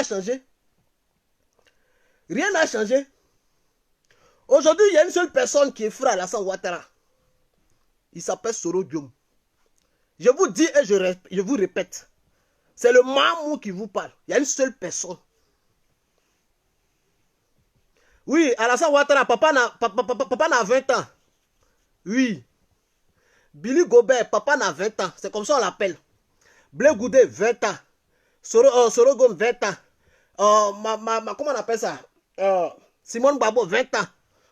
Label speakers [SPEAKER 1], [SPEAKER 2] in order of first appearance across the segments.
[SPEAKER 1] changé. Rien n'a changé. Aujourd'hui, il y a une seule personne qui est frère Alassane Ouattara. Il s'appelle Soro Diom. Je vous dis et je vous répète. C'est le Mamou qui vous parle. Il y a une seule personne. Oui, Alassane Ouattara, papa n'a 20 ans. Oui. Billy Gobert, papa n'a 20 ans. C'est comme ça on l'appelle. Blé Goudé, 20 ans. Soro Gom, 20 ans. Comment on appelle ça? Simone Gbagbo, 20 ans.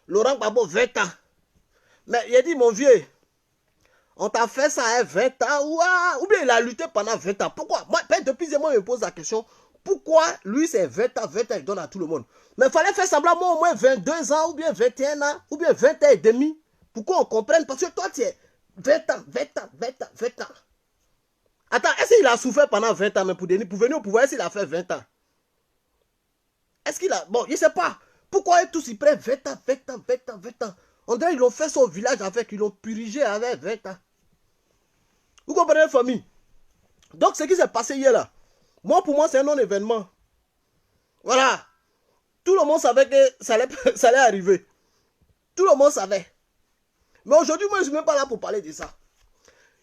[SPEAKER 1] Laurent Gbagbo, 20 ans. Mais il a dit, mon vieux, on t'a fait ça à 20 ans, ou bien il a lutté pendant 20 ans. Pourquoi? Moi, depuis moi, je me pose la question, pourquoi lui c'est 20 ans, il donne à tout le monde. Mais il fallait faire semblant, moi au moins 22 ans, ou bien 21 ans, ou bien 20 ans et demi. Pourquoi on comprenne? Parce que toi, tu es 20 ans. Attends, est-ce qu'il a souffert pendant 20 ans, mais pour venir au pouvoir, est-ce qu'il a fait 20 ans? Est-ce qu'il a... Bon, je ne sais pas. Pourquoi ils tous ils prennent 20 ans? On dirait qu'ils l'ont fait son village avec, ils l'ont purigé avec 20 ans. Vous comprenez, famille? Donc, ce qui s'est passé hier là, pour moi, c'est un non-événement. Voilà. Tout le monde savait que ça allait arriver. Tout le monde savait. Mais aujourd'hui, moi, je ne suis même pas là pour parler de ça.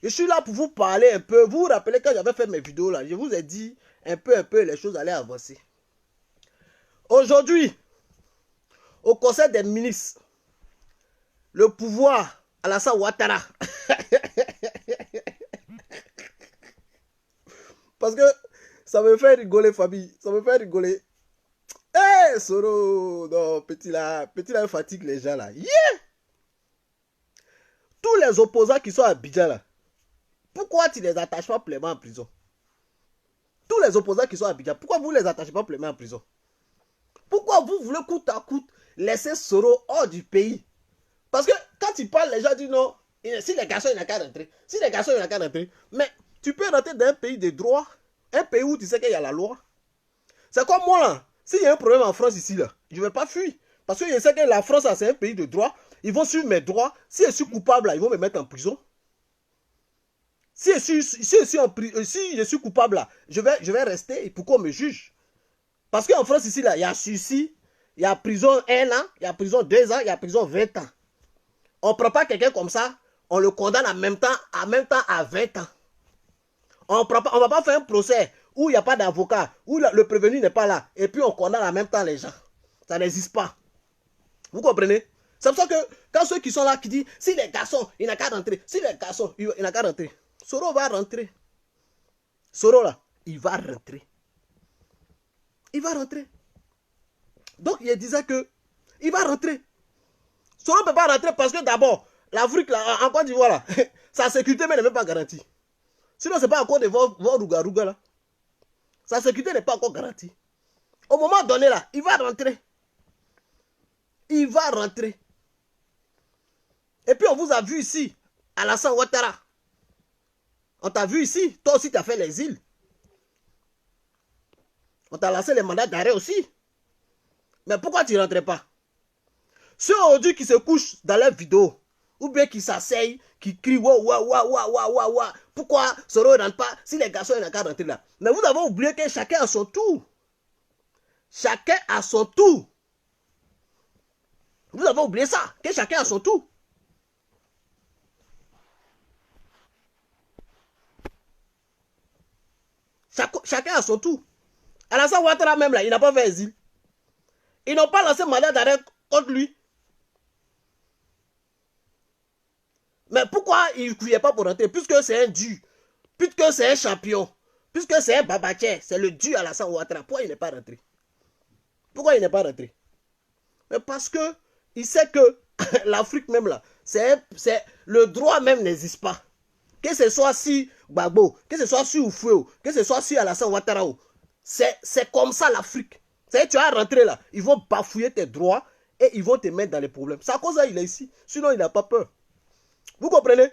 [SPEAKER 1] Je suis là pour vous parler un peu. Vous vous rappelez quand j'avais fait mes vidéos là, je vous ai dit un peu, les choses allaient avancer. Aujourd'hui, au Conseil des ministres, le pouvoir, Alassane Ouattara. Parce que ça me fait rigoler, famille. Ça me fait rigoler. Eh, Soro, non, petit là, fatigue les gens là. Yeah! Tous les opposants qui sont à Abidjan là, pourquoi tu les attaches pas pleinement en prison? Tous les opposants qui sont à Abidjan, pourquoi vous les attachez pas pleinement en prison? Pourquoi vous voulez coûte à coûte laisser Soro hors du pays? Parce que quand tu parles, les gens disent non, si les garçons, il n'a qu'à rentrer. Si les garçons, il n'a qu'à rentrer. Mais tu peux rentrer dans un pays de droit, un pays où tu sais qu'il y a la loi. C'est comme moi là. S'il y a un problème en France ici, là, je ne vais pas fuir. Parce que je sais que la France, c'est un pays de droit. Ils vont suivre mes droits. Si je suis coupable, là, ils vont me mettre en prison. Si je suis coupable, là, je vais rester pour qu'on me juge. Parce qu'en France, ici, là, il y a sursis, il y a prison 1 an, il y a prison 2 ans, il y a prison 20 ans. On ne prend pas quelqu'un comme ça, on le condamne en même temps à 20 ans. On ne va pas faire un procès où il n'y a pas d'avocat, où le prévenu n'est pas là, et puis on condamne en même temps les gens. Ça n'existe pas. Vous comprenez? C'est pour ça que quand ceux qui sont là qui disent, si les garçons, il n'a qu'à rentrer, si les garçons, il n'a qu'à rentrer. Soro va rentrer. Soro là, il va rentrer. Il va rentrer. Donc il disait que il va rentrer. Soro ne peut pas rentrer parce que d'abord, l'Afrique là, en Côte d'Ivoire là, sa sécurité n'est même pas garantie. Sinon, ce n'est pas encore de Rouga là. Sa sécurité n'est pas encore garantie. Au moment donné là, il va rentrer. Il va rentrer. Et puis on vous a vu ici, Alassane Ouattara. On t'a vu ici, toi aussi tu as fait les îles. On t'a lancé les mandats d'arrêt aussi. Mais pourquoi tu ne rentrais pas? Ceux aujourd'hui qui se couchent dans leurs vidéos, ou bien qui s'asseyent, qui crient wa. Pourquoi Soro ne rentre pas si les garçons n'ont qu'à rentrer là? Mais vous avez oublié que chacun a son tour. Chacun a son tour. Vous avez oublié ça, que chacun a son tour. Chacun a son tour. Alassane Ouattara même là, il n'a pas fait exil. Ils n'ont pas lancé mandat d'arrêt contre lui. Mais pourquoi il ne criait pas pour rentrer? Puisque c'est un dieu, puisque c'est un champion, puisque c'est un babaché, c'est le dieu Alassane Ouattara. Pourquoi il n'est pas rentré? Pourquoi il n'est pas rentré? Mais parce que il sait que l'Afrique même là, le droit même n'existe pas. Que ce soit si Gbagbo, que ce soit si Oufoué, que ce soit si Alassane Ouattara, c'est comme ça l'Afrique. Tu vas rentrer là, ils vont bafouiller tes droits et ils vont te mettre dans les problèmes. C'est à cause ça qu'il est ici. Sinon, il n'a pas peur. Vous comprenez?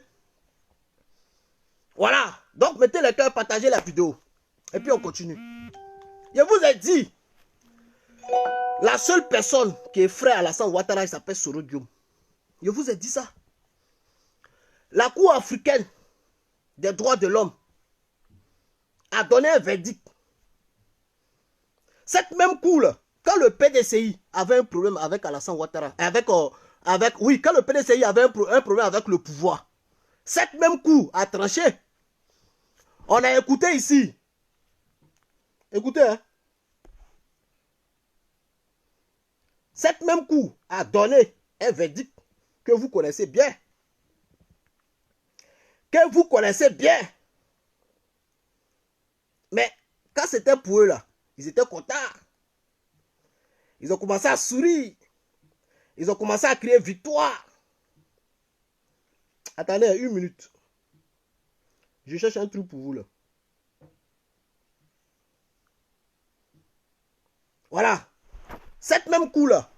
[SPEAKER 1] Voilà. Donc, mettez le cœur, partagez la vidéo. Et puis, on continue. Je vous ai dit, la seule personne qui est frère à Alassane Ouattara, il s'appelle Soro Diom. Je vous ai dit ça. La Cour africaine des droits de l'homme a donné un verdict. Cette même cour, quand le PDCI avait un problème avec Alassane Ouattara, quand le PDCI avait un problème avec le pouvoir, cette même cour a tranché. On a écouté ici. Écoutez, hein. Cette même cour a donné un verdict que vous connaissez bien. Que vous connaissez bien. Mais quand c'était pour eux là, ils étaient contents. Ils ont commencé à sourire. Ils ont commencé à crier victoire. Attendez, une minute. Je cherche un truc pour vous là. Voilà. Cette même cour là.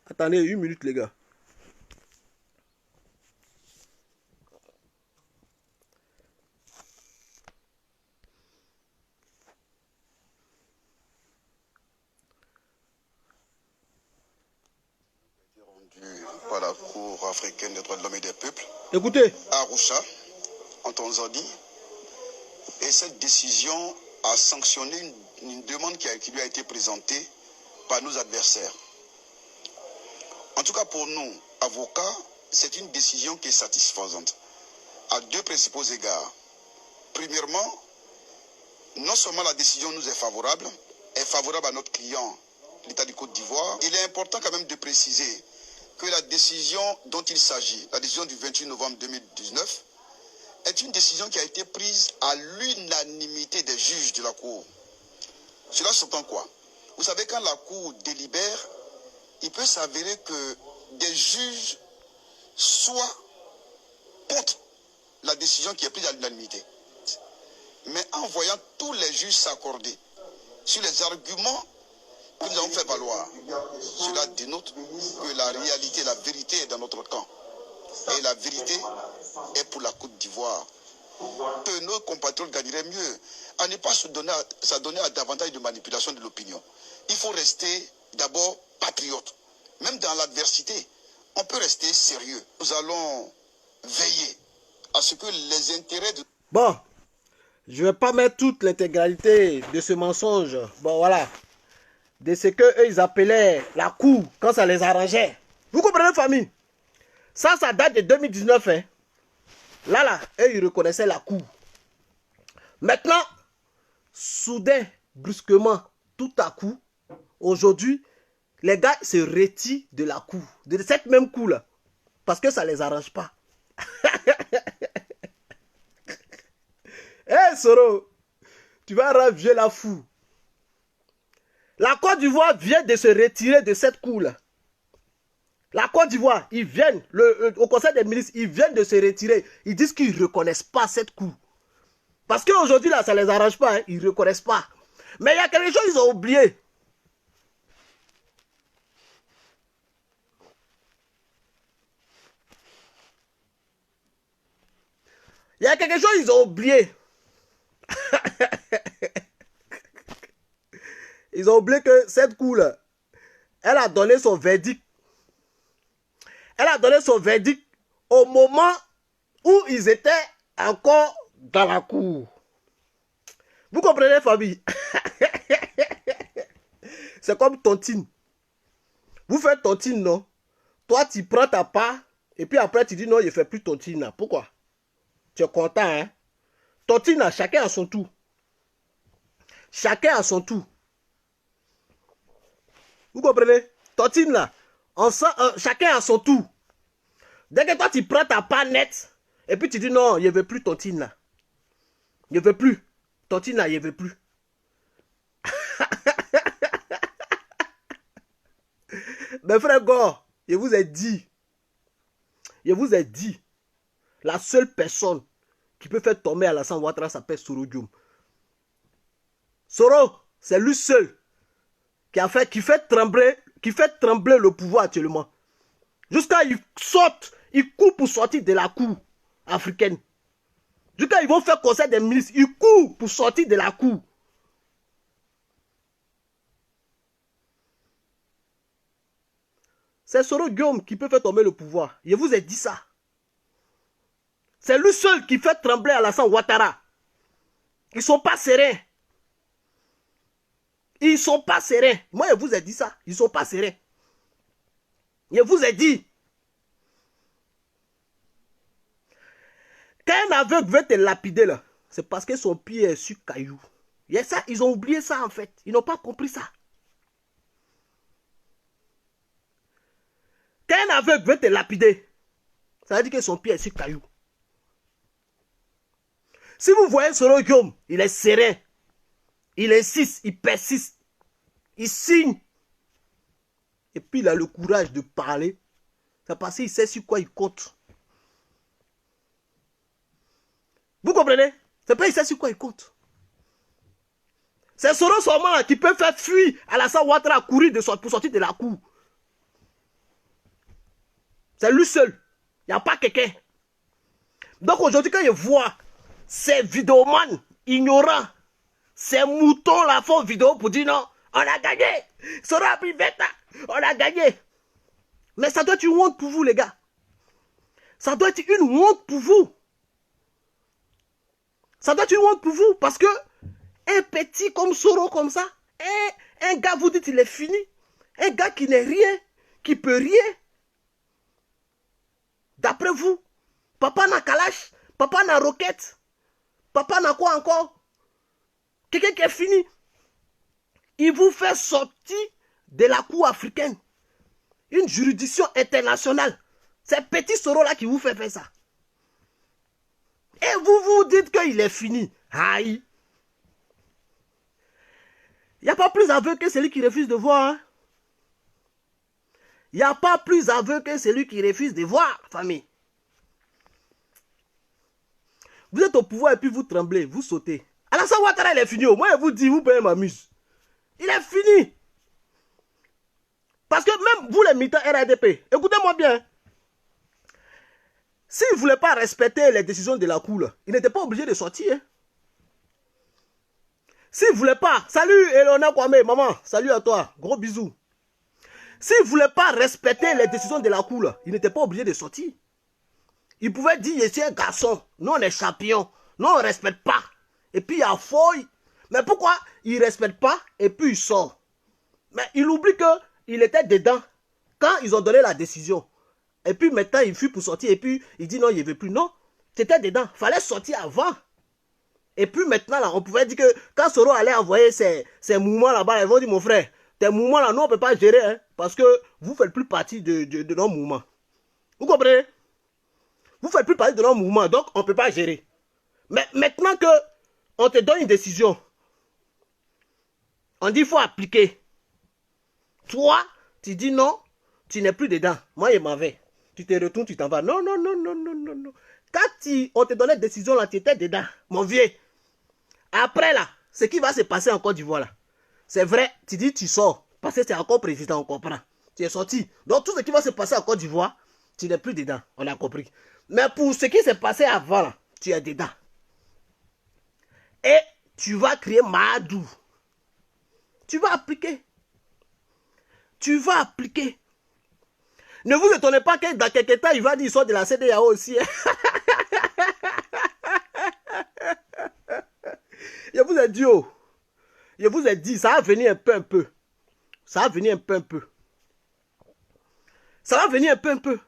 [SPEAKER 1] Attendez, une minute les gars.
[SPEAKER 2] Par la Cour africaine des droits de l'homme et des peuples.
[SPEAKER 1] Écoutez.
[SPEAKER 2] À Arusha, en Tanzanie. Et cette décision a sanctionné une demande qui lui a été présentée par nos adversaires. En tout cas, pour nous, avocats, c'est une décision qui est satisfaisante à deux principaux égards. Premièrement, non seulement la décision nous est favorable à notre client, l'État du Côte d'Ivoire. Il est important quand même de préciser que la décision dont il s'agit, la décision du 28 novembre 2019, est une décision qui a été prise à l'unanimité des juges de la Cour. Cela s'entend quoi? Vous savez, quand la Cour délibère, il peut s'avérer que des juges soient contre la décision qui est prise à l'unanimité. Mais en voyant tous les juges s'accorder sur les arguments que nous avons fait valoir, cela dénote que la réalité, la vérité est dans notre camp. Et la vérité est pour la Côte d'Ivoire. Que nos compatriotes gagneraient mieux à ne pas s'adonner à davantage de manipulation de l'opinion. Il faut rester d'abord patriote. Même dans l'adversité, on peut rester sérieux. Nous allons veiller à ce que les intérêts de...
[SPEAKER 1] Bon, je ne vais pas mettre toute l'intégralité de ce mensonge. Bon, voilà. De ce qu'eux, ils appelaient la cour quand ça les arrangeait. Vous comprenez, famille? Ça date de 2019. Hein. Là, eux, ils reconnaissaient la cour. Maintenant, soudain, brusquement, tout à coup, aujourd'hui, les gars se retirent de la cour. De cette même cour-là. Parce que ça ne les arrange pas. Hé, Soro, tu vas rendre vieux la fou. La Côte d'Ivoire vient de se retirer de cette cour-là. La Côte d'Ivoire, ils viennent, au Conseil des ministres, ils viennent de se retirer. Ils disent qu'ils ne reconnaissent pas cette cour. Parce qu'aujourd'hui, là, ça ne les arrange pas. Hein, ils ne reconnaissent pas. Mais il y a quelque chose qu'ils ont oublié. Il y a quelque chose qu'ils ont oublié. Ils ont oublié que cette cour-là, elle a donné son verdict. Elle a donné son verdict au moment où ils étaient encore dans la cour. Vous comprenez, famille? C'est comme tontine. Vous faites tontine, non? Toi, tu prends ta part et puis après, tu dis non, je ne fais plus tontine. Pourquoi? Tu es content, hein? Tontine, chacun a son tour. Chacun a son tour. Vous comprenez? Tontine, là, chacun a son tour. Dès que toi, tu prends ta part nette, et puis tu dis non, je ne veux plus tontine, là. Je ne veux plus. Tontine, là, je ne veux plus. Mes frères Gore, je vous ai dit, la seule personne qui peut faire tomber Alassane Ouattara s'appelle Soro Diom. Soro, c'est lui seul qui fait trembler le pouvoir actuellement. Jusqu'à il saute, il court pour sortir de la cour africaine. Jusqu'à ils vont faire conseil des ministres, il court pour sortir de la cour. C'est Soro Diom qui peut faire tomber le pouvoir. Je vous ai dit ça. C'est lui seul qui fait trembler Alassane Ouattara. Ils ne sont pas sereins. Ils ne sont pas sereins. Moi, je vous ai dit ça. Ils ne sont pas sereins. Je vous ai dit. Quand un aveugle veut te lapider, là, c'est parce que son pied est sur caillou. Et ça, ils ont oublié ça, en fait. Ils n'ont pas compris ça. Quand un aveugle veut te lapider, ça veut dire que son pied est sur caillou. Si vous voyez Soro Guillaume, il est serein. Il insiste, il persiste. Il signe. Et puis il a le courage de parler. C'est parce qu'il sait sur quoi il compte. Vous comprenez? C'est pas il sait sur quoi il compte. C'est Soro seulement là qui peut faire fuir Alassane Ouattara courir pour sortir de la cour. C'est lui seul. Il n'y a pas quelqu'un. Donc aujourd'hui, quand je vois ces vidéomans ignorants, ces moutons là font vidéo pour dire non, on a gagné. Soro a pris 20 ans, on a gagné. Mais ça doit être une honte pour vous, les gars. Ça doit être une honte pour vous. Ça doit être une honte pour vous. Parce que un petit comme Soro, comme ça, un gars, vous dites, il est fini. Un gars qui n'est rien, qui peut rien. D'après vous, papa n'a Kalash, papa n'a Roquette, papa n'a quoi encore? Quelqu'un qui est fini. Il vous fait sortir de la cour africaine. Une juridiction internationale. C'est petit Soro là qui vous fait faire ça. Et vous vous dites qu'il est fini. Aïe. Il n'y a pas plus aveugle que celui qui refuse de voir. Hein? Il n'y a pas plus aveugle que celui qui refuse de voir, famille. Vous êtes au pouvoir et puis vous tremblez, vous sautez. Alassane Ouattara, il est fini. Moi, je vous dis, vous pouvez m'amuser. Il est fini. Parce que même vous, les militants RADP, écoutez-moi bien. S'ils ne voulaient pas respecter les décisions de la cour, ils n'étaient pas obligés de sortir. Hein. S'ils ne voulaient pas, salut Elona Kwame, maman, salut à toi, gros bisous. S'ils ne voulaient pas respecter les décisions de la cour, ils n'étaient pas obligés de sortir. Ils pouvaient dire, je suis un garçon, nous on est champion, nous on ne respecte pas. Et puis il y a fouille. Mais pourquoi ils ne respectent pas et puis ils sortent? Mais il oublie qu'il était dedans quand ils ont donné la décision. Et puis maintenant il fuit pour sortir et puis il dit non, il ne veut plus. Non, c'était dedans, il fallait sortir avant. Et puis maintenant, là, on pouvait dire que quand Soro allait envoyer ses mouvements là-bas, ils vont dire, mon frère, tes mouvements là, nous, on ne peut pas gérer, hein, parce que vous ne faites plus partie de nos mouvements. Vous comprenez? Vous ne faites plus partie de nos mouvements, donc on ne peut pas gérer. Mais maintenant qu'on te donne une décision, on dit qu'il faut appliquer. Toi, tu dis non, tu n'es plus dedans. Moi, je m'en vais. Tu te retournes, tu t'en vas. Non, non, non, non, non, non, non. Quand on te donnait une décision là, tu étais dedans, mon vieux. Après là, ce qui va se passer en Côte d'Ivoire là, c'est vrai, tu dis tu sors, parce que c'est encore président, on comprend. Tu es sorti. Donc tout ce qui va se passer en Côte d'Ivoire, tu n'es plus dedans, on a compris. Mais pour ce qui s'est passé avant là, tu es dedans. Et tu vas créer Madou. Tu vas appliquer. Tu vas appliquer. Ne vous étonnez pas que dans quelques temps, il va dire qu'il sort de la CEDEAO aussi. Je vous ai dit, oh. Je vous ai dit, ça va venir un peu. Ça va venir un peu. Ça va venir un peu.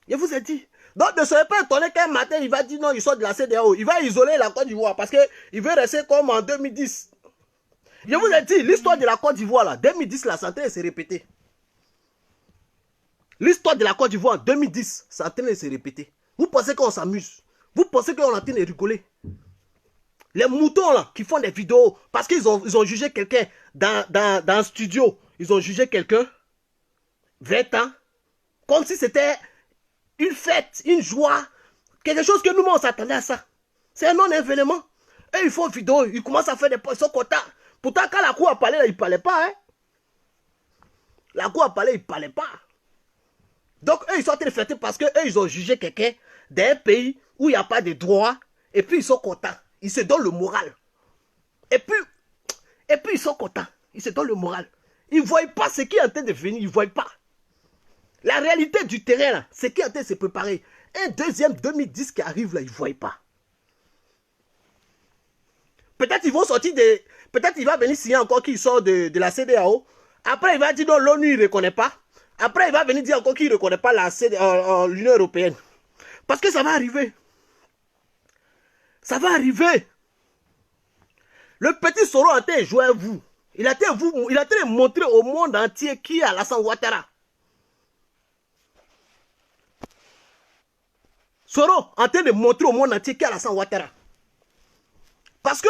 [SPEAKER 1] Je vous ai dit. Donc ne soyez pas étonné qu'un matin, il va dire non, il sort de la CEDEAO. Il va isoler la Côte d'Ivoire parce qu'il veut rester comme en 2010. Je vous ai dit, l'histoire de la Côte d'Ivoire, là, 2010, la santé s'est répétée. L'histoire de la Côte d'Ivoire en 2010, ça a en train de se répéter. Vous pensez qu'on s'amuse? Vous pensez qu'on est en train de rigoler? Les moutons là, qui font des vidéos, parce qu'ils ont jugé quelqu'un dans un studio, ils ont jugé quelqu'un, 20 ans, comme si c'était une fête, une joie, quelque chose que nous, on s'attendait à ça. C'est un non-événement. Et ils font vidéo, ils commencent à faire des points, ils sont contents. Pourtant, quand la cour a parlé, là, ils ne parlaient pas. Hein? La cour a parlé, ils ne parlaient pas. Donc, eux, ils sont en train de fêter parce qu'eux, ils ont jugé quelqu'un d'un pays où il n'y a pas de droit. Et puis, ils sont contents. Ils se donnent le moral. Et puis ils sont contents. Ils se donnent le moral. Ils ne voient pas ce qui est en train de venir. Ils ne voient pas. La réalité du terrain, là, ce qui est en train de se préparer. Un deuxième 2010 qui arrive, là, ils ne voient pas. Peut-être ils vont sortir de... Peut-être il va venir signer encore qu'il sort de la CEDEAO. Après, il va dire non, l'ONU, il ne reconnaît pas. Après, il va venir dire encore qu'il ne reconnaît pas l'Union européenne. Parce que ça va arriver. Ça va arriver. Le petit Soro a été joué à vous. Il a été montré au monde entier qui est Alassane Ouattara. Soro en train de montrer au monde entier qui est Alassane Ouattara. Parce que,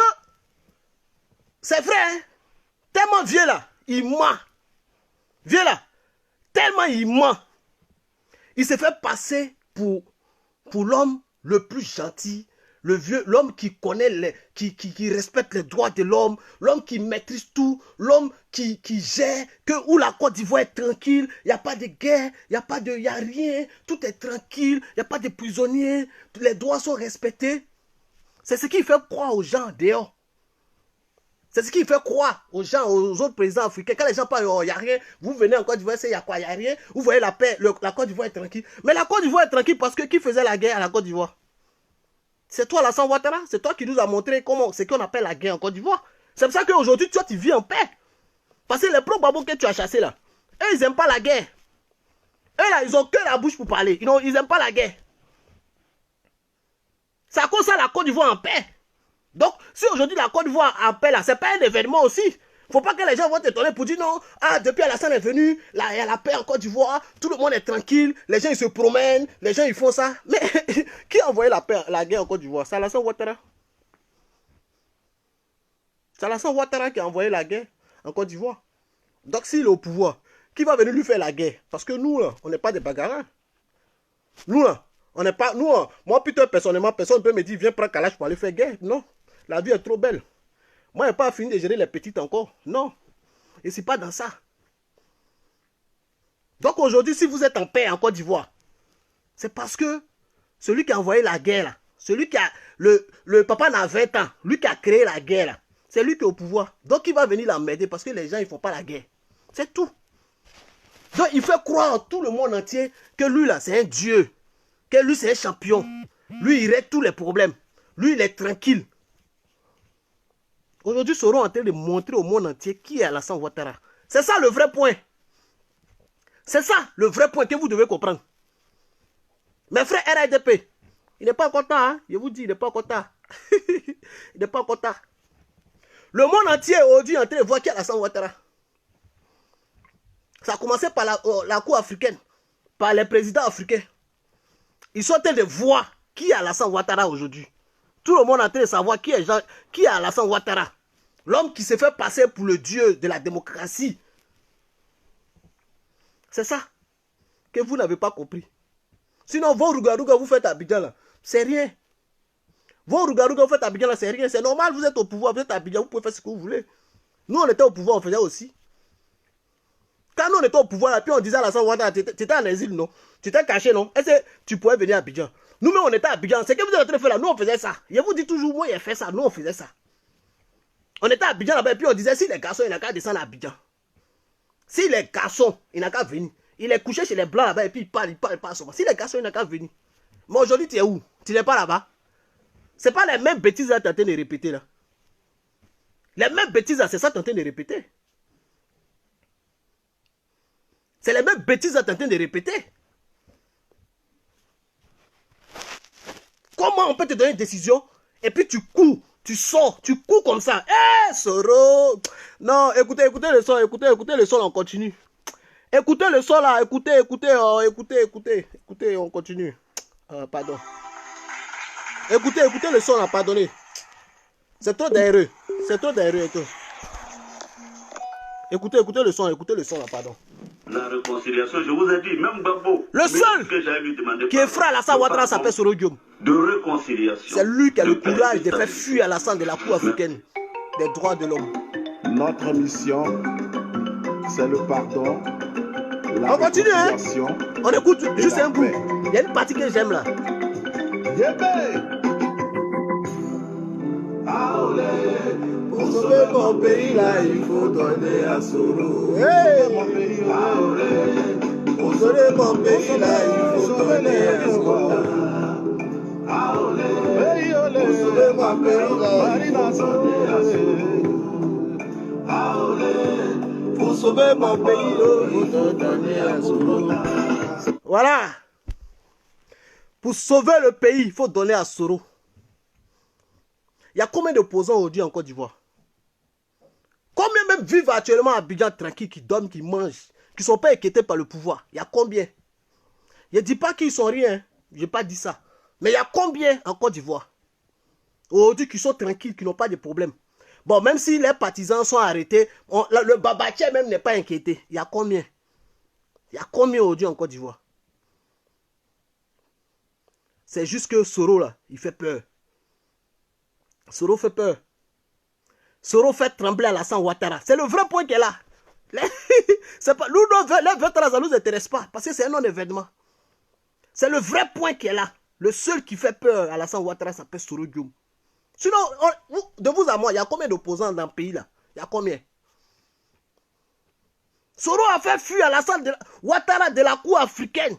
[SPEAKER 1] c'est vrai, hein, tellement vieux là, il ment. Vieux là, tellement il ment. Il s'est fait passer pour l'homme le plus gentil, le vieux, l'homme qui connaît, qui respecte les droits de l'homme, l'homme qui maîtrise tout, l'homme qui gère, où la Côte d'Ivoire est tranquille, il n'y a pas de guerre, il n'y a rien, tout est tranquille, il n'y a pas de prisonniers, les droits sont respectés. C'est ce qui fait croire aux gens dehors. C'est ce qui fait croire aux gens, aux autres présidents africains. Quand les gens parlent, oh, il n'y a rien, vous venez en Côte d'Ivoire, il y a quoi, il n'y a rien. Vous voyez la paix, la Côte d'Ivoire est tranquille. Mais la Côte d'Ivoire est tranquille parce que qui faisait la guerre à la Côte d'Ivoire? C'est toi, Alassane Ouattara. C'est toi qui nous a montré comment c'est qu'on appelle la guerre en Côte d'Ivoire. C'est pour ça qu'aujourd'hui, toi, tu vis en paix. Parce que les pro-babos que tu as chassés là, eux, ils n'aiment pas la guerre. Eux là, ils ont que la bouche pour parler. Ils n'aiment pas la guerre. C'est à cause de ça la Côte d'Ivoire en paix. Donc, si aujourd'hui la Côte d'Ivoire en paix là, c'est pas un événement aussi. Faut pas que les gens vont t'étonner pour dire non, ah, depuis Alassane est venu, là, il y a la paix en Côte d'Ivoire, tout le monde est tranquille, les gens ils se promènent, les gens ils font ça. Mais qui a envoyé la guerre en Côte d'Ivoire? C'est Alassane Ouattara. C'est Alassane Ouattara qui a envoyé la guerre en Côte d'Ivoire. Donc s'il est au pouvoir, qui va venir lui faire la guerre? Parce que nous là, on n'est pas des bagarreurs. Nous là, on n'est pas, nous, moi plutôt personnellement, personne ne peut me dire viens prendre Kalash pour aller faire guerre. Non, la vie est trop belle. Moi, je n'ai pas fini de gérer les petites encore. Non. Et ce n'est pas dans ça. Donc aujourd'hui, si vous êtes en paix en Côte d'Ivoire, c'est parce que celui qui a envoyé la guerre, là, celui qui a... Le papa n'a 20 ans, lui qui a créé la guerre, là, c'est lui qui est au pouvoir. Donc il va venir l'emmerder parce que les gens, ils ne font pas la guerre. C'est tout. Donc il fait croire à tout le monde entier que lui, là, c'est un dieu. Que lui, c'est un champion. Lui, il règle tous les problèmes. Lui, il est tranquille. Aujourd'hui, seront en train de montrer au monde entier qui est Alassane Ouattara. C'est ça le vrai point. C'est ça le vrai point que vous devez comprendre. Mes frères RADP, il n'est pas content, hein? Je vous dis, il n'est pas content. Il n'est pas content. Le monde entier aujourd'hui est en train de voir qui est Alassane Ouattara. Ça a commencé par la Cour africaine, par les présidents africains. Ils sont en train de voir qui est Alassane Ouattara aujourd'hui. Tout le monde est en train de savoir qui est Alassane Ouattara. L'homme qui s'est fait passer pour le dieu de la démocratie. C'est ça que vous n'avez pas compris. Sinon, vos Rougarouga, vous faites Abidjan là, c'est rien. Vos Rougarouga, vous faites Abidjan là, c'est rien. C'est normal, vous êtes au pouvoir, vous êtes Abidjan, vous pouvez faire ce que vous voulez. Nous, on était au pouvoir, on faisait aussi. Quand nous, on était au pouvoir, là, puis on disait à Alassane Ouattara, tu étais en exil, non? Tu t'es caché, non? Est-ce que tu pouvais venir à Abidjan? Nous-mêmes, on était à Abidjan. C'est que vous êtes en train de faire là. Nous, on faisait ça. Je vous dis toujours, moi, j'ai fait ça. Nous, on faisait ça. On était à Abidjan là-bas, et puis on disait, si les garçons, il n'a qu'à descendre à Abidjan. Si les garçons, il n'a qu'à venir. Il est couché chez les blancs là-bas, et puis il parle souvent. Si les garçons, il n'a qu'à venir. Mais aujourd'hui, tu es où? Tu n'es pas là-bas. C'est pas les mêmes bêtises là que tu es en train de répéter là. Les mêmes bêtises là, c'est ça que tu es en train de répéter. C'est les mêmes bêtises là que tu es en train de répéter. Comment on peut te donner une décision et puis tu cours, tu sors, tu cours comme ça? Eh, Soro! Non, écoutez le son, écoutez le son, on continue. Écoutez le son là, écoutez, on continue. Pardon. Écoutez le son là, pardonnez. C'est trop d'erreux. Et tout. Écoutez le son là, pardon.
[SPEAKER 3] La réconciliation, je vous ai dit, même Gbagbo,
[SPEAKER 1] le seul qui est frère Alassane Ouattara s'appelle Soro Guillaume.
[SPEAKER 3] De réconciliation.
[SPEAKER 1] C'est lui qui a le courage de faire fuir Alassane de la Cour africaine des droits de l'homme.
[SPEAKER 4] Notre mission, c'est le pardon, la
[SPEAKER 1] on continue, hein? On écoute juste un bout. Il y a une partie que j'aime là.
[SPEAKER 5] Pour sauver mon pays là, il faut donner à Soro.
[SPEAKER 1] Hey!
[SPEAKER 5] Pour sauver mon pays là, il faut donner à Soro. Pour sauver mon pays là, il faut donner à
[SPEAKER 1] sauver mon pays,
[SPEAKER 5] Faut te donner à Soro.
[SPEAKER 1] voilà. Pour sauver le pays, il faut donner à Soro. Il y a combien d'opposants aujourd'hui en Côte d'Ivoire? Combien même vivent actuellement à Abidjan tranquille, qui dorment, qui mangent, qui ne sont pas inquiétés par le pouvoir? Il y a combien? Je ne dis pas qu'ils sont rien, hein. Je n'ai pas dit ça. Mais il y a combien en Côte d'Ivoire aujourd'hui qui sont tranquilles, qui n'ont pas de problème? Bon, même si les partisans sont arrêtés, le Babaché même n'est pas inquiété. Il y a combien? Il y a combien aujourd'hui en Côte d'Ivoire? C'est juste que Soro, là, il fait peur. Soro fait peur. Soro fait trembler Alassane Ouattara. C'est le vrai point qu'elle a. C'est pas, nous, les veterans, ça ne nous intéresse pas. Parce que c'est un non-événement. C'est le vrai point qu'elle a. Le seul qui fait peur à Alassane Ouattara s'appelle Soro Dioum. Sinon, de vous à moi, il y a combien d'opposants dans le pays là? Il y a combien? Soro a fait fuir Alassane Ouattara de la cour africaine.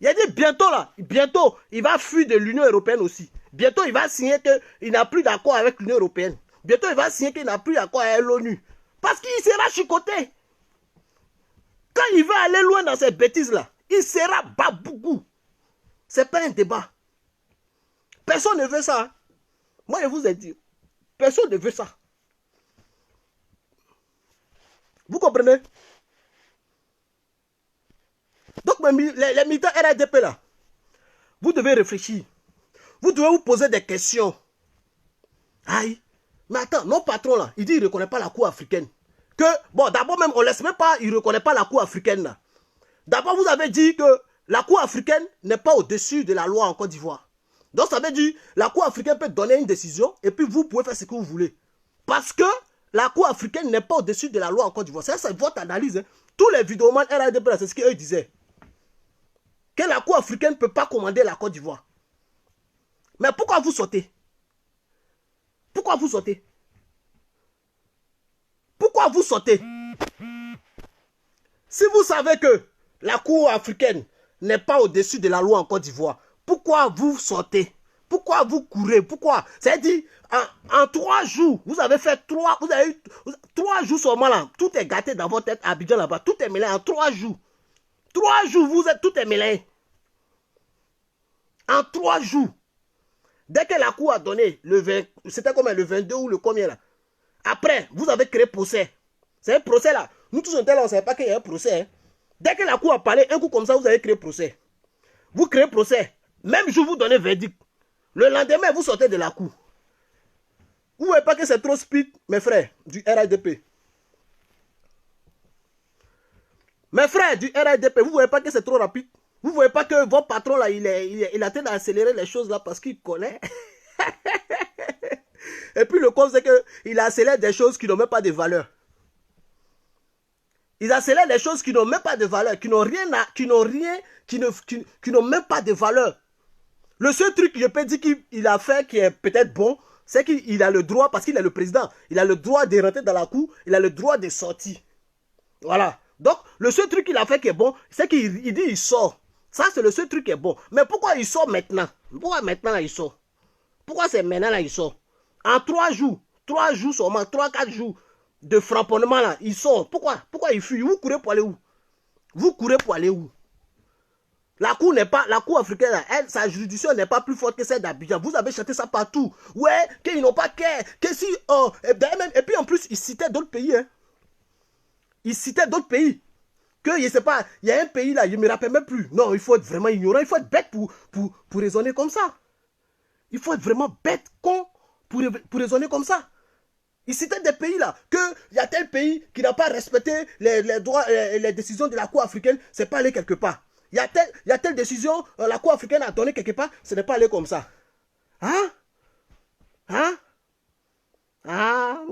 [SPEAKER 1] Il a dit bientôt là, bientôt, il va fuir de l'Union européenne aussi. Bientôt, il va signer qu'il n'a plus d'accord avec l'Union européenne. Bientôt, il va signer qu'il n'a plus d'accord avec l'ONU. Parce qu'il sera chicoté. Quand il va aller loin dans ces bêtises-là, il sera babougou. Ce n'est pas un débat. Personne ne veut ça. Hein. Moi, je vous ai dit, personne ne veut ça. Vous comprenez? Donc, les militants RADP là, vous devez réfléchir. Vous devez vous poser des questions. Aïe. Mais attends, nos patrons là, il dit qu'il ne reconnaît pas la Cour africaine. Que, bon, d'abord même, on ne laisse même pas, il ne reconnaît pas la Cour africaine là. D'abord, vous avez dit que la Cour africaine n'est pas au-dessus de la loi en Côte d'Ivoire. Donc, ça veut dire la Cour africaine peut donner une décision et puis vous pouvez faire ce que vous voulez. Parce que la Cour africaine n'est pas au-dessus de la loi en Côte d'Ivoire. Ça, c'est votre analyse. Hein. Tous les vidéomans RADP, c'est ce qu'eux disaient. Que la Cour africaine ne peut pas commander la Côte d'Ivoire. Mais pourquoi vous sautez? Pourquoi vous sautez? Pourquoi vous sautez? Si vous savez que la Cour africaine n'est pas au-dessus de la loi en Côte d'Ivoire, pourquoi vous sautez? Pourquoi vous courez? Pourquoi? C'est-à-dire, en 3 jours, vous avez fait 3 jours seulement là. Tout est gâté dans votre tête à Abidjan là-bas. Tout est mêlé en 3 jours. 3 jours, tout est mêlé. En 3 jours. Dès que la Cour a donné le 20, c'était combien, le 22 ou le combien là? Après, vous avez créé procès. C'est un procès là. Nous tous on était là, on ne savait pas qu'il y a un procès. Hein. Dès que la Cour a parlé, un coup comme ça, vous avez créé procès. Vous créez procès. Même jour, vous donnez verdict. Le lendemain, vous sortez de la Cour. Vous ne voyez pas que c'est trop speed, mes frères, du RADP. Mes frères du RADP, vous ne voyez pas que c'est trop rapide? Vous ne voyez pas que votre patron là, il a tendance à accélérer les choses là parce qu'il connaît. Et puis le con, c'est qu'il accélère des choses qui n'ont même pas de valeur. Ils accélèrent des choses qui n'ont même pas de valeur, qui n'ont même pas de valeur. Le seul truc que je peux dire qu'il a fait qui est peut-être bon, c'est qu'il a le droit, parce qu'il est le président, il a le droit de rentrer dans la cour, il a le droit de sortir. Voilà. Donc, le seul truc qu'il a fait qui est bon, c'est qu'il dit il sort. Ça, c'est le seul truc qui est bon. Mais pourquoi il sort maintenant? Pourquoi maintenant là, il sort? Pourquoi c'est maintenant là, il sort? En 3 jours seulement, 3-4 jours de frapponnement là, il sort. Pourquoi il fuit? Vous courez pour aller où? Vous courez pour aller où? La cour africaine, là, sa juridiction n'est pas plus forte que celle d'Abidjan. Vous avez chanté ça partout. Ouais, qu'ils n'ont pas qu'à. Que si. Oh, et puis en plus, ils citaient d'autres pays. Hein. Ils citaient d'autres pays. Que je sais pas, il y a un pays là, je ne me rappelle même plus. Non, il faut être vraiment ignorant, il faut être bête pour raisonner comme ça. Il faut être vraiment bête, con, pour raisonner comme ça. Ils citaient des pays là, qu'il y a tel pays qui n'a pas respecté les droits, les décisions de la Cour africaine, c'est pas aller quelque part. Il y a telle décision, la Cour africaine a donné quelque part, ce n'est pas aller comme ça. Hein? Hein? Ah,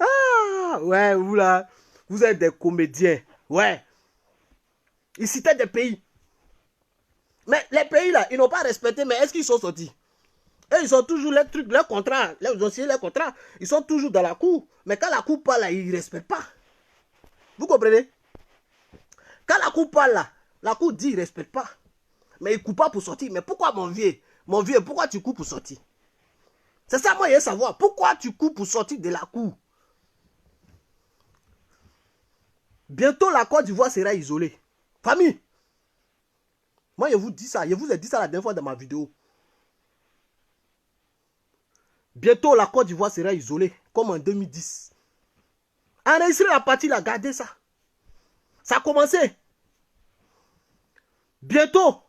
[SPEAKER 1] ah, ouais, vous là, vous êtes des comédiens. Ouais. Ils citaient des pays. Mais les pays là, ils n'ont pas respecté, mais est-ce qu'ils sont sortis? Et ils ont toujours les trucs, leurs contrats, ils ont signé leurs contrats, ils sont toujours dans la cour. Mais quand la cour parle là, ils ne respectent pas. Vous comprenez? Quand la cour parle là, la cour dit ils ne respectent pas. Mais ils ne coupent pas pour sortir. Mais pourquoi mon vieux? Mon vieux, pourquoi tu coupes pour sortir? C'est ça, moi, je veux savoir. Pourquoi tu cours pour sortir de la cour? Bientôt, la Côte d'Ivoire sera isolée. Famille, moi, je vous dis ça. Je vous ai dit ça la dernière fois dans ma vidéo. Bientôt, la Côte d'Ivoire sera isolée, comme en 2010. Enregistrez la partie là, gardez ça. Ça a commencé. Bientôt,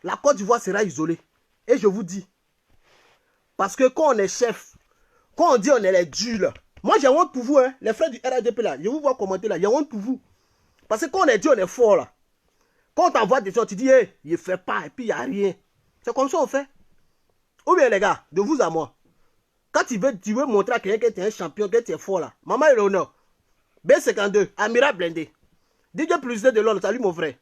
[SPEAKER 1] la Côte d'Ivoire sera isolée. Et je vous dis, parce que quand on est chef, quand on dit on est les durs là, moi j'ai honte pour vous, hein, les frères du RADP là, je vous vois commenter là, j'ai honte pour vous. Parce que quand on est dur, on est fort là. Quand on t'envoie des choses, tu dis, hey, il ne fait pas, et puis il n'y a rien. C'est comme ça on fait. Ou bien les gars, de vous à moi, quand tu veux montrer à quelqu'un que tu es un champion, que tu es fort là, Maman Eleonore, B52, Amira Blindé, DJ Plus de Londres, salut mon frère.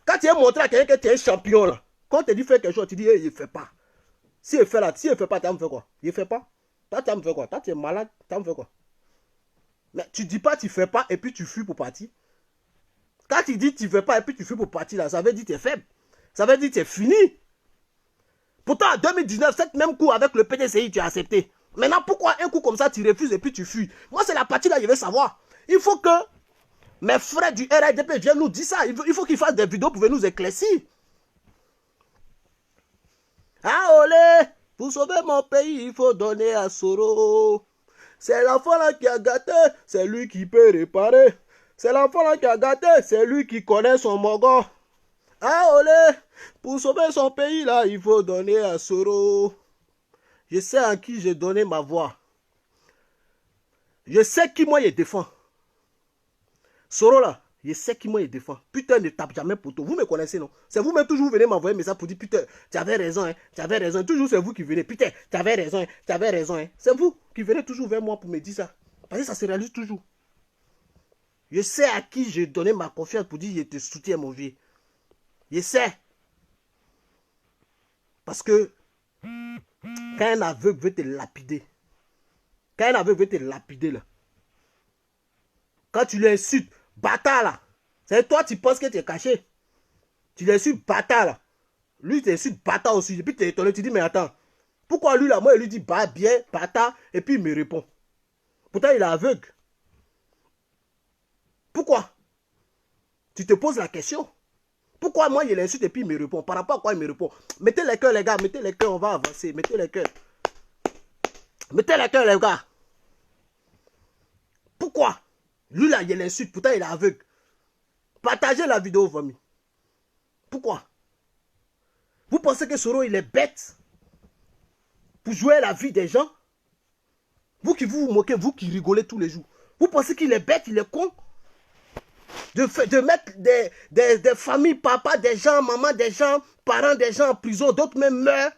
[SPEAKER 1] Quand tu veux montrer à quelqu'un que tu es un champion là, quand on te dit faire quelque chose, tu dis, hey, il ne fait pas. Si il fait là, si il ne fait pas, tu vas me faire quoi? Il ne fait pas. Toi, tu vas me faire quoi? Toi, tu es malade, tu vas me faire quoi? Mais tu dis pas, tu ne fais pas, et puis tu fuis pour partir. Quand tu dis tu ne fais pas, et puis tu fuis pour partir là, ça veut dire que tu es faible. Ça veut dire que tu es fini. Pourtant, en 2019, cette même coup avec le PDCI, tu as accepté. Maintenant, pourquoi un coup comme ça, tu refuses et puis tu fuis? Moi, c'est la partie là, je veux savoir. Il faut que mes frères du RADP viennent nous dire ça. Il faut qu'ils fassent des vidéos pour venir nous éclaircir. Ah, olé! Pour sauver mon pays, il faut donner à Soro. C'est l'enfant là qui a gâté, c'est lui qui peut réparer. C'est l'enfant là qui a gâté, c'est lui qui connaît son morgon. Ah, olé! Pour sauver son pays là, il faut donner à Soro. Je sais à qui j'ai donné ma voix. Je sais qui moi je défends. Soro là, je sais qui moi je défends. Putain, ne tape jamais pour toi. Vous me connaissez, non? C'est vous-même toujours venez m'envoyer un message pour dire putain, tu avais raison, hein, tu avais raison. Toujours c'est vous qui venez. Putain, tu avais raison, hein, tu avais raison. Hein. C'est vous qui venez toujours vers moi pour me dire ça. Parce que ça se réalise toujours. Je sais à qui j'ai donné ma confiance pour dire je te soutiens, mon vieux. Je sais. Parce que quand un aveugle veut te lapider, là, quand tu l'insultes, bâtard là, c'est toi tu penses que tu es caché. Tu l'insultes, bâtard là. Lui t'insulte, bâtard aussi. Et puis tu es étonné, tu dis mais attends, pourquoi lui là, moi il lui dit bah bien, bâtard, et puis il me répond. Pourtant il est aveugle. Pourquoi? Tu te poses la question. Pourquoi moi, il l'insulte et puis il me répond? Par rapport à quoi il me répond? Mettez les cœurs, les gars. Mettez les cœurs, on va avancer. Mettez les cœurs. Mettez les cœurs, les gars. Pourquoi? Lui, là, il l'insulte. Pourtant, il est aveugle. Partagez la vidéo, famille. Pourquoi? Vous pensez que Soro, il est bête pour jouer la vie des gens? Vous qui vous moquez, vous qui rigolez tous les jours. Vous pensez qu'il est bête, il est con? De mettre des familles, papa, des gens, maman, des gens, parents, des gens en prison, d'autres même meurent.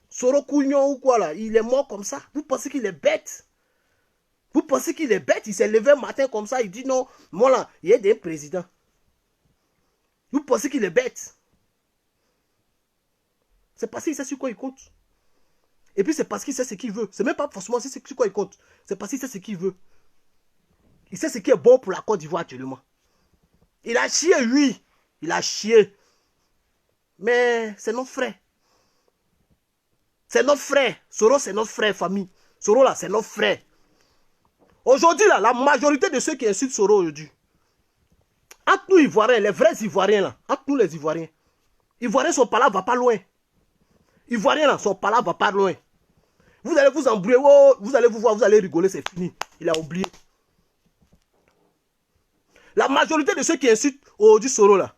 [SPEAKER 1] Soro Kougnon ou quoi là, il est mort comme ça. Vous pensez qu'il est bête? Vous pensez qu'il est bête? Il s'est levé un matin comme ça, il dit non, moi là, il y a des présidents. Vous pensez qu'il est bête? C'est parce qu'il sait sur quoi il compte. Et puis c'est parce qu'il sait ce qu'il veut. C'est même pas forcément sur quoi il compte. C'est parce qu'il sait ce qu'il veut. Il sait ce qui est bon pour la Côte d'Ivoire actuellement. Il a chié, oui. Il a chié. Mais c'est notre frère. C'est notre frère. Soro, c'est notre frère, famille. Soro, là, c'est notre frère. Aujourd'hui, là, la majorité de ceux qui insultent Soro aujourd'hui, entre nous, Ivoiriens, les vrais Ivoiriens, là, entre nous, les Ivoiriens, Ivoiriens, son pala va pas loin. Ivoiriens, là, son pala va pas loin. Vous allez vous embrouiller, oh, vous allez vous voir, vous allez rigoler, c'est fini. Il a oublié. La majorité de ceux qui insultent aujourd'hui Soro là,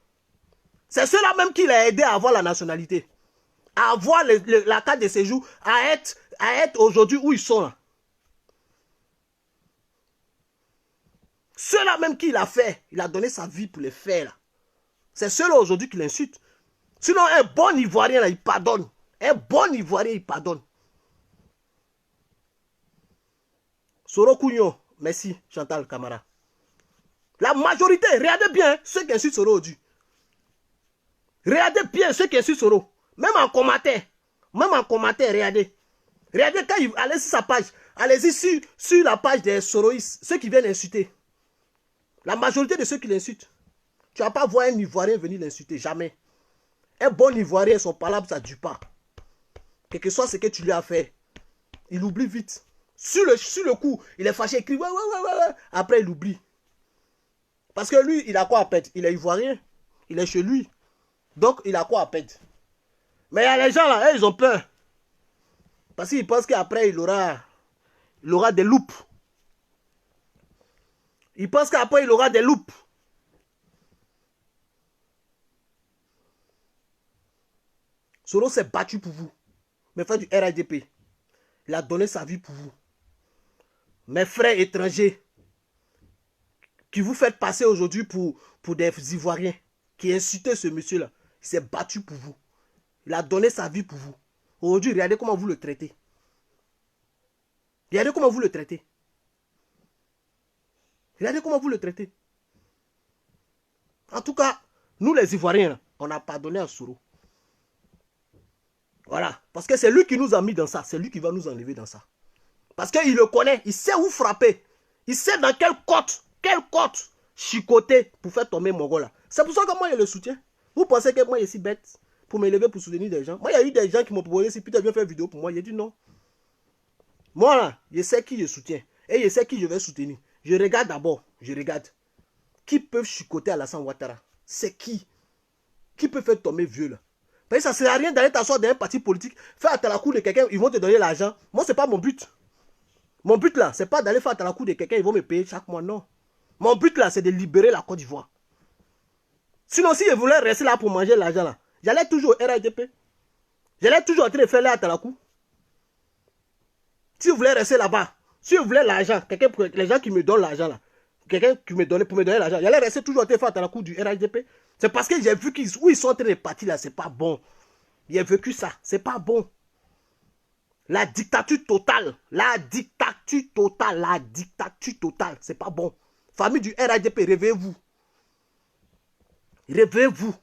[SPEAKER 1] c'est ceux-là même qui l'a aidé à avoir la nationalité, à avoir la carte de séjour, à être aujourd'hui où ils sont là. Ceux-là même qui l'a fait, il a donné sa vie pour les faire là. C'est ceux-là aujourd'hui qui l'insultent. Sinon un bon Ivoirien là, il pardonne. Un bon Ivoirien, il pardonne. Soro Kougnon, merci Chantal Camara. La majorité, regardez bien ceux qui insultent Soro aujourd'hui. Regardez bien ceux qui insultent Soro. Même en commentaire, regardez. Regardez quand il allez sur sa page. Allez-y sur la page des Soroïstes, ceux qui viennent insulter. La majorité de ceux qui l'insultent. Tu ne vas pas voir un Ivoirien venir l'insulter, jamais. Un bon Ivoirien, son palabre, ça ne dure pas. quel que soit ce que tu lui as fait, il oublie vite. Sur le coup, il est fâché, il crie, ouais. Après, il oublie. Parce que lui, il a quoi à perdre? Il est ivoirien. Il est chez lui. Donc, il a quoi à perdre? Mais il y a les gens là, ils ont peur. Parce qu'ils pensent qu'après, il aura des loupes. Ils pensent qu'après, il aura des loupes. Soro s'est battu pour vous. Mes frères du RADP. Il a donné sa vie pour vous. Mes frères étrangers qui vous faites passer aujourd'hui pour des Ivoiriens qui insultent ce monsieur-là. Il s'est battu pour vous. Il a donné sa vie pour vous. Aujourd'hui, regardez comment vous le traitez. Regardez comment vous le traitez. Regardez comment vous le traitez. En tout cas, nous les Ivoiriens, on a pardonné à Soro. Voilà. Parce que c'est lui qui nous a mis dans ça. C'est lui qui va nous enlever dans ça. Parce qu'il le connaît. Il sait où frapper. Il sait dans quelle côte chicoter pour faire tomber mon gars là. C'est pour ça que moi, je le soutiens. Vous pensez que moi, je suis bête pour m'élever pour soutenir des gens? Moi, il y a eu des gens qui m'ont proposé si putain, viens faire une vidéo pour moi. J'ai dit non. Moi, là, je sais qui je soutiens. Et je sais qui je vais soutenir. Je regarde d'abord. Je regarde. Qui peuvent chicoter Alassane Ouattara? C'est qui? Qui peut faire tomber vieux là? Parce que ça ne sert à rien d'aller t'asseoir dans un parti politique, faire à la cour de quelqu'un, ils vont te donner l'argent. Moi, ce n'est pas mon but. Mon but là, ce n'est pas d'aller faire à la cour de quelqu'un, ils vont me payer chaque mois. Non. Mon but là, c'est de libérer la Côte d'Ivoire. Sinon, si je voulais rester là pour manger l'argent là, j'allais toujours au RADP. J'allais toujours en train de faire là à la cour. Si vous voulez rester là-bas, si vous voulez l'argent, les gens qui me donnent l'argent là, quelqu'un qui me donnait pour me donner l'argent, j'allais rester toujours en train de faire à la cour du RADP. C'est parce que j'ai vu où ils sont en train de partir là, c'est pas bon. J'ai vécu ça, c'est pas bon. La dictature totale, c'est pas bon. Famille du RADP, réveillez-vous. Réveillez-vous.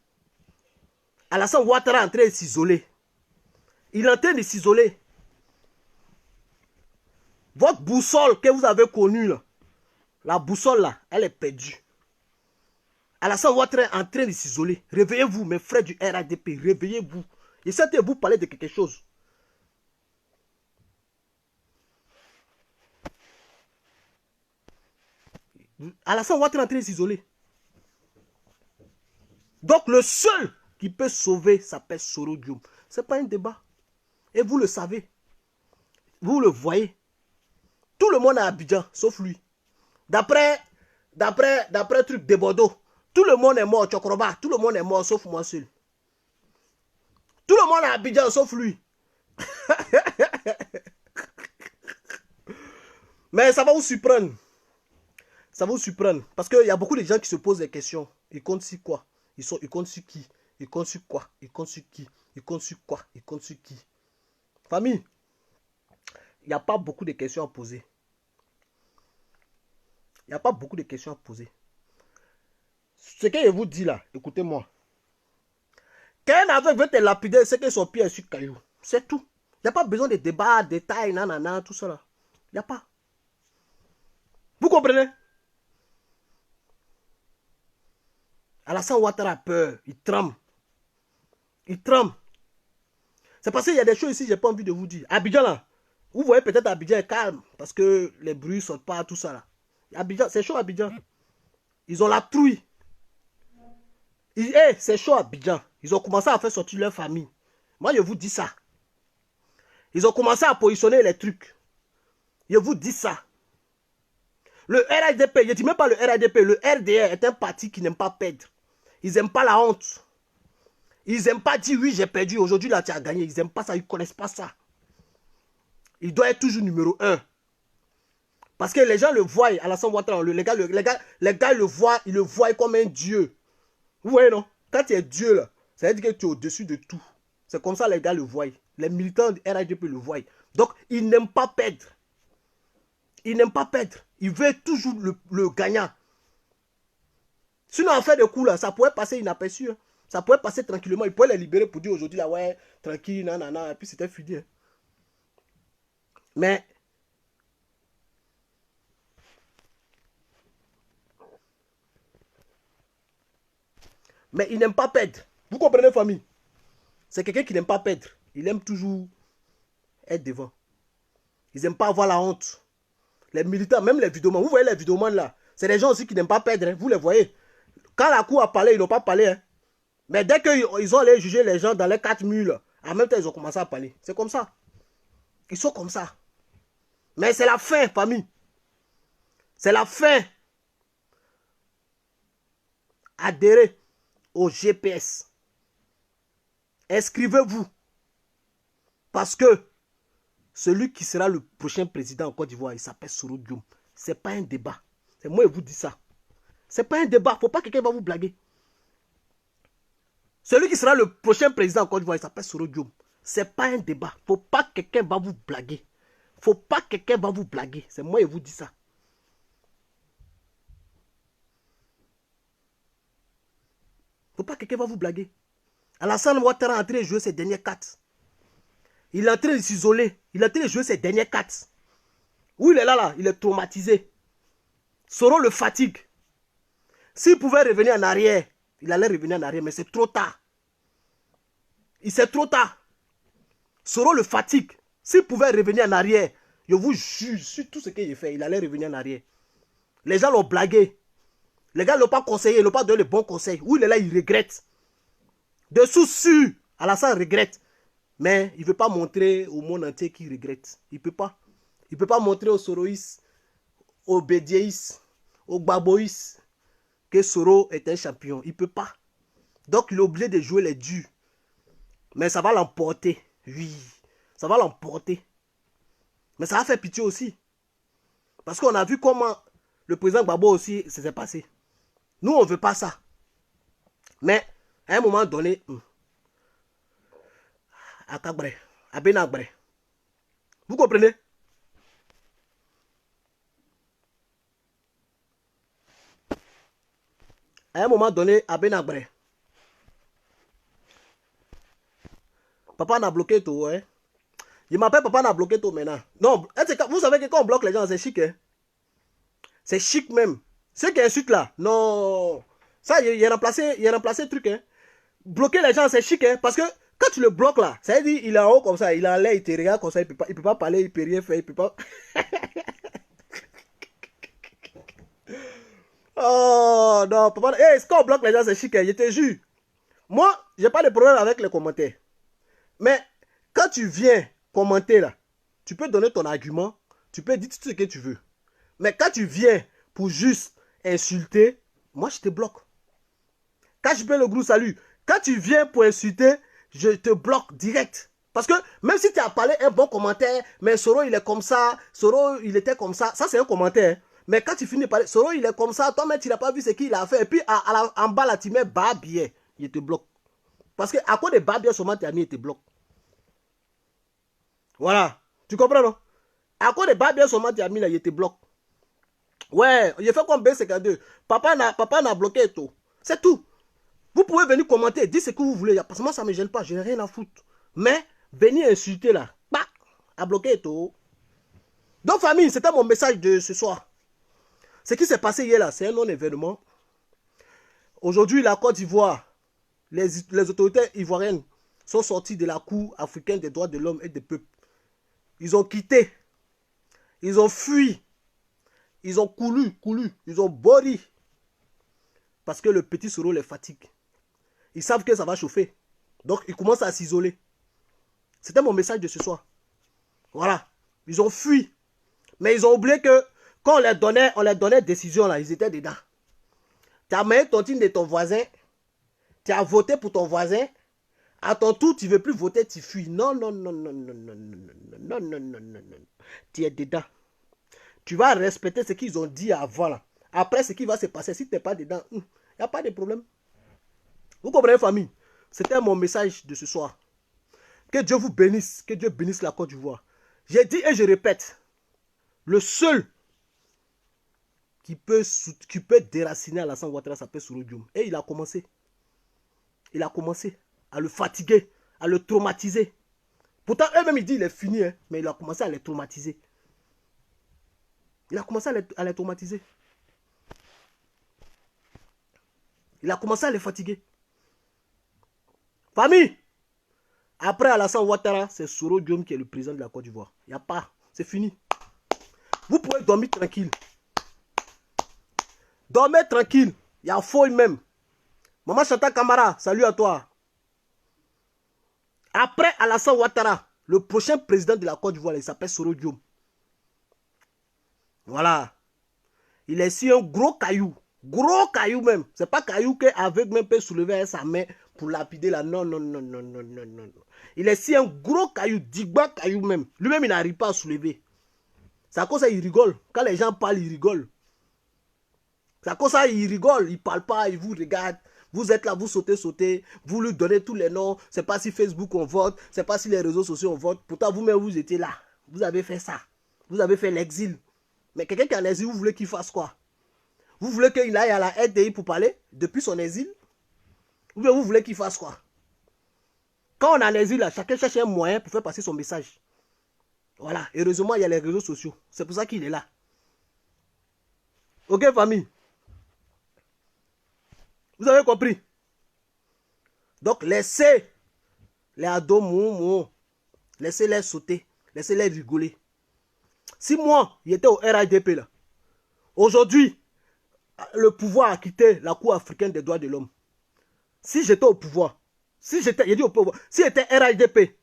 [SPEAKER 1] Alassane Ouattara est en train de s'isoler. Il est en train de s'isoler. Votre boussole que vous avez connue là, la boussole là, elle est perdue. Alassane Ouattara est en train de s'isoler. Réveillez-vous, mes frères du RADP, réveillez-vous. J'essaie de vous parler de quelque chose. Alassane Ouattara est en train de s'isoler. Donc le seul qui peut sauver s'appelle Soro Guillaume. Ce n'est pas un débat. Et vous le savez. Vous le voyez. Tout le monde est à Abidjan, sauf lui. D'après truc de Bordeaux, tout le monde est mort, Tchokroba, tout le monde est mort, sauf moi seul. Tout le monde est à Abidjan, sauf lui. Mais ça va vous surprendre. Ça va vous surprendre. Parce qu'il y a beaucoup de gens qui se posent des questions. Ils comptent sur quoi? Ils comptent sur qui? Ils comptent sur quoi? Ils comptent sur qui? Ils comptent sur quoi? Ils comptent sur qui? Famille, il n'y a pas beaucoup de questions à poser. Il n'y a pas beaucoup de questions à poser. Ce que je vous dis là, écoutez-moi. Quand un aveugle veut te lapider, c'est que son pied est sur caillou. C'est tout. Il n'y a pas besoin de débat, de détails, nanana, tout ça là. Il n'y a pas. Vous comprenez? Alassane Ouattara a peur. Il tremble. Il tremble. C'est parce qu'il y a des choses ici, je n'ai pas envie de vous dire. Abidjan là, vous voyez peut-être Abidjan est calme parce que les bruits ne sortent pas, tout ça là. Abidjan, c'est chaud Abidjan. Ils ont la trouille. C'est chaud Abidjan. Ils ont commencé à faire sortir leur famille. Moi, je vous dis ça. Ils ont commencé à positionner les trucs. Je vous dis ça. Le RADP, je ne dis même pas le RADP, le RDR est un parti qui n'aime pas perdre. Ils n'aiment pas la honte. Ils n'aiment pas dire oui, j'ai perdu, aujourd'hui là tu as gagné. Ils n'aiment pas ça, ils ne connaissent pas ça. Il doit être toujours numéro 1. Parce que les gens le voient, Alassane Ouattara, les gars le voient, ils le voient comme un dieu. Vous voyez non? Quand tu es Dieu là, ça veut dire que tu es au-dessus de tout. C'est comme ça les gars le voient. Les militants du RADP le voient. Donc ils n'aiment pas perdre. Ils n'aiment pas perdre. Ils veulent toujours le gagnant. Sinon en fait de coup là, ça pourrait passer inaperçu. Hein. Ça pourrait passer tranquillement. Ils pourraient les libérer pour dire aujourd'hui là, ouais, tranquille, nanana. Et puis c'était fini. Hein. Mais il n'aime pas perdre. Vous comprenez, famille? C'est quelqu'un qui n'aime pas perdre. Il aime toujours être devant. Ils n'aiment pas avoir la honte. Les militants, même les vidéomans, vous voyez les vidéomans là, c'est des gens aussi qui n'aiment pas perdre, hein, vous les voyez. Quand la cour a parlé, ils n'ont pas parlé. Hein. Mais dès qu'ils ont allé juger les gens dans les 4 murs, là, en même temps, ils ont commencé à parler. C'est comme ça. Ils sont comme ça. Mais c'est la fin, famille. C'est la fin. Adhérez au GPS. Inscrivez-vous. Parce que celui qui sera le prochain président en Côte d'Ivoire, il s'appelle Soro Dioum. Ce n'est pas un débat. C'est moi qui vous dis ça. Ce n'est pas un débat. Il ne faut pas que quelqu'un va vous blaguer. Celui qui sera le prochain président en Côte d'Ivoire, il s'appelle Soro Dioum. Ce n'est pas un débat. Il ne faut pas que quelqu'un va vous blaguer. Il ne faut pas que quelqu'un va vous blaguer. C'est moi qui vous dis ça. Il ne faut pas que quelqu'un va vous blaguer. Alassane Ouattara est en train de jouer ses dernières cartes. Il est en train de s'isoler. Il est en train de jouer ses dernières cartes. Où il est là, il est traumatisé. Soro le fatigue. S'il pouvait revenir en arrière, il allait revenir en arrière, mais c'est trop tard. C'est trop tard. Soro le fatigue. S'il pouvait revenir en arrière, je vous jure, sur tout ce qu'il fait, il allait revenir en arrière. Les gens l'ont blagué. Les gars ne l'ont pas conseillé, ils n'ont pas donné les bons conseils. Où il est là, il regrette. Dessous sûr, Alassane regrette. Mais il ne veut pas montrer au monde entier qu'il regrette. Il ne peut pas. Il ne peut pas montrer aux Soroïs, aux Bédiéis, aux Gbaboïs que Soro est un champion. Il ne peut pas. Donc il est obligé de jouer les durs. Mais ça va l'emporter. Oui, ça va l'emporter. Mais ça va faire pitié aussi. Parce qu'on a vu comment le président Gbagbo aussi s'est passé. Nous, on ne veut pas ça. Mais à un moment donné, à Kabre, à Benabre. Vous comprenez? À un moment donné, à Benabre. Papa n'a bloqué tout, hein? Il m'appelle Papa n'a bloqué tout maintenant. Non, vous savez que quand on bloque les gens, c'est chic, hein? C'est chic même. Ceux qui insultent là, non. Ça, il a remplacé le truc, hein? Bloquer les gens, c'est chic, hein? Parce que quand tu le bloques là, ça veut dire il est en haut comme ça, il est en l'air, il te regarde comme ça, il peut pas parler, il peut rien faire, il peut pas. Oh non, papa, hey, quand on bloque les gens, c'est chic, hein? Je te jure. Moi, j'ai pas de problème avec les commentaires. Mais quand tu viens commenter là, tu peux donner ton argument, tu peux dire tout ce que tu veux. Mais quand tu viens pour juste insulter, moi je te bloque. Quand je fais le gros salut, quand tu viens pour insulter, je te bloque direct. Parce que même si tu as parlé un bon commentaire, mais Soro il est comme ça, Soro il était comme ça, ça c'est un commentaire. Mais quand tu finis de parler, Soro il est comme ça, toi-même tu n'as pas vu ce qu'il a fait. Et puis en bas là tu mets Babier, il te bloque. Parce que à cause de Babier, seulement tes amis il te bloque. Voilà, tu comprends non? À cause de Babier, seulement tes amis là il te bloque. Ouais, il fait comme B52. Papa n'a bloqué tout. C'est tout. Vous pouvez venir commenter, dire ce que vous voulez. Parce que moi, ça ne me gêne pas. Je n'ai rien à foutre. Mais, venir insulter là, bah, à bloquer tout. Donc, famille, c'était mon message de ce soir. Ce qui s'est passé hier là, c'est un non-événement. Aujourd'hui, la Côte d'Ivoire, les autorités ivoiriennes sont sorties de la Cour africaine des droits de l'homme et des peuples. Ils ont quitté. Ils ont fui. Ils ont coulu, ils ont bori. Parce que le petit Soro les fatigue. Ils savent que ça va chauffer. Donc, ils commencent à s'isoler. C'était mon message de ce soir. Voilà. Ils ont fui. Mais ils ont oublié que quand on les donnait décision, là, ils étaient dedans. Tu as mis ton team de ton voisin. Tu as voté pour ton voisin. À ton tour, tu ne veux plus voter, tu fuis. Non. Tu es dedans. Tu vas respecter ce qu'ils ont dit avant. Là. Après, ce qui va se passer, si tu n'es pas dedans, il n'y a pas de problème. Vous comprenez, famille? C'était mon message de ce soir. Que Dieu vous bénisse. Que Dieu bénisse la Côte d'Ivoire. J'ai dit et je répète. Le seul qui peut déraciner Alassane Ouattara s'appelle Soro Dioum. Et il a commencé. Il a commencé à le fatiguer, à le traumatiser. Pourtant, eux-mêmes, ils disent qu'il est fini. Hein, mais il a commencé à les traumatiser. Il a commencé à les traumatiser. Il a commencé à les fatiguer. Famille, Après Alassane Ouattara, c'est Soro Diom qui est le président de la Côte d'Ivoire. Il n'y a pas. C'est fini. Vous pouvez dormir tranquille. Dormez tranquille. Il y a folie même. Maman Chata Kamara, salut à toi. Après Alassane Ouattara, le prochain président de la Côte d'Ivoire, il s'appelle Soro Diom. Voilà. Il est si un gros caillou. Gros caillou même. C'est pas caillou qu'avec même peut soulever avec sa main pour lapider là. Non, non, non, non, non, non, non. Il est si un gros caillou, digba caillou même. Lui-même, il n'arrive pas à soulever. C'est à cause ça, il rigole. Quand les gens parlent, il rigole. C'est à cause ça, il rigole. Il parle pas, il vous regarde. Vous êtes là, vous sautez. Vous lui donnez tous les noms. C'est pas si Facebook on vote. C'est pas si les réseaux sociaux on vote. Pourtant, vous-même, vous étiez là. Vous avez fait ça. Vous avez fait l'exil. Mais quelqu'un qui est en exil, vous voulez qu'il fasse quoi? Vous voulez qu'il aille à la RDI pour parler depuis son exil? Ou bien vous voulez qu'il fasse quoi? Quand on est en exil, là, chacun cherche un moyen pour faire passer son message. Voilà. Heureusement, il y a les réseaux sociaux. C'est pour ça qu'il est là. Ok, famille? Vous avez compris? Donc, laissez les ados mou. Laissez-les sauter. Laissez-les rigoler. Si moi, il était au RADP là, aujourd'hui, le pouvoir a quitté la Cour africaine des droits de l'homme. Si j'étais au pouvoir, si j'étais RADP,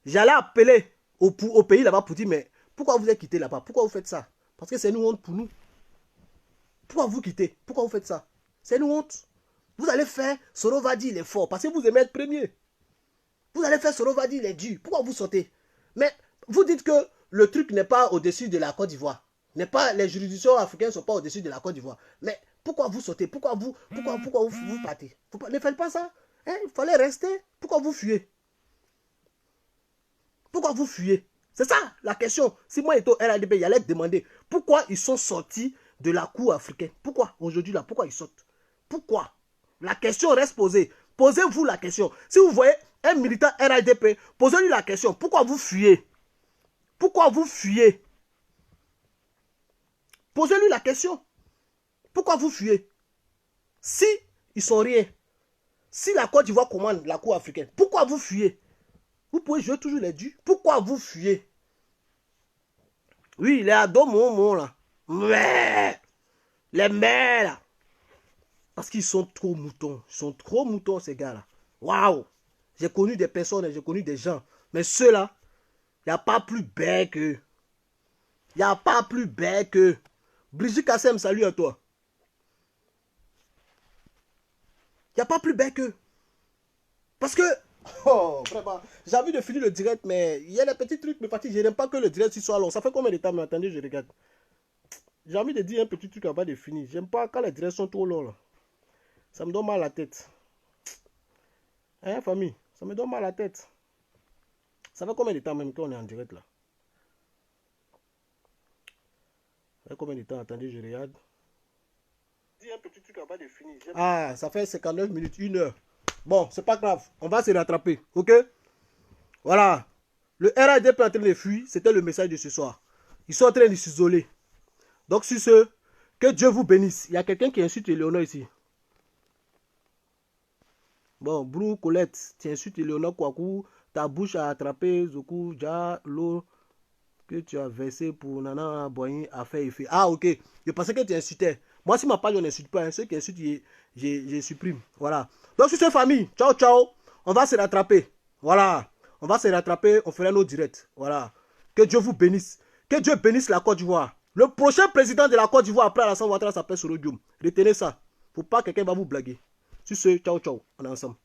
[SPEAKER 1] j'allais appeler au pays là-bas pour dire, mais pourquoi vous êtes quitté là-bas? Pourquoi vous faites ça? Parce que c'est une honte pour nous. Pourquoi vous quittez? Pourquoi vous faites ça? C'est une honte. Vous allez faire Soro Vadi, il est fort, parce que vous aimez être premier. Vous allez faire Soro Vadi, il est dur. Pourquoi vous sautez? Mais vous dites que le truc n'est pas au-dessus de la Côte d'Ivoire. Les juridictions africaines ne sont pas au-dessus de la Côte d'Ivoire. Mais pourquoi vous sautez? Pourquoi vous partez? Ne faites pas ça. Hein? Il fallait rester. Pourquoi vous fuyez? Pourquoi vous fuyez? C'est ça la question. Si moi j'étais au RADP, il allait demander pourquoi ils sont sortis de la Cour africaine. Pourquoi aujourd'hui là? Pourquoi ils sortent? Pourquoi? La question reste posée. Posez-vous la question. Si vous voyez un militant RADP, posez-lui la question. Pourquoi vous fuyez? Pourquoi vous fuyez? Posez-lui la question. Pourquoi vous fuyez? Si ils sont rien, si la Côte d'Ivoire commande la Cour africaine, pourquoi vous fuyez? Vous pouvez jouer toujours les durs. Pourquoi vous fuyez? Oui, les ados là. Mais les mères là. Parce qu'ils sont trop moutons. Ils sont trop moutons ces gars-là. Waouh! J'ai connu des personnes, j'ai connu des gens. Mais ceux-là, il n'y a pas plus bête qu'eux. Il n'y a pas plus bête qu'eux. Brigitte Kassem, salut à toi. Il n'y a pas plus bête qu'eux. Parce que, oh, vraiment, j'ai envie de finir le direct, mais il y a des petits trucs qui me fatiguent. Je n'aime pas que le direct soit long. Ça fait combien de temps? Mais attendez, je regarde. J'ai envie de dire un petit truc avant de finir. J'aime pas quand les directs sont trop longs là. Ça me donne mal à la tête. Hein, famille? Ça me donne mal à la tête. Ça fait combien de temps même qu'on est en direct là? Ça fait combien de temps? Attendez, je regarde. Dis un petit truc avant de finir. Ah, ça fait 59 minutes, 1 heure. Bon, c'est pas grave. On va se rattraper. Ok? Voilà. Le RADP est en train de fuir. C'était le message de ce soir. Ils sont en train de s'isoler. Donc, sur ce, que Dieu vous bénisse. Il y a quelqu'un qui insulte Léonard ici. Bon, Brou Colette, tu insultes Léonard Kouakou. Ta bouche a attrapé Zoku, Ja, l'eau que tu as versé pour Nana Boigny a fait effet. Ah, ok. Je pensais que tu insultais. Moi, si ma page, on n'insulte pas. Hein. Ceux qui insultent, je supprime. Voilà. Donc, sur cette famille, ciao, ciao. On va se rattraper. Voilà. On va se rattraper. On fera nos directs. Voilà. Que Dieu vous bénisse. Que Dieu bénisse la Côte d'Ivoire. Le prochain président de la Côte d'Ivoire après Alassane Ouattara s'appelle Soro Diom. Retenez ça. Faut pas que quelqu'un va vous blaguer. Sur ce, ciao, ciao. On est ensemble.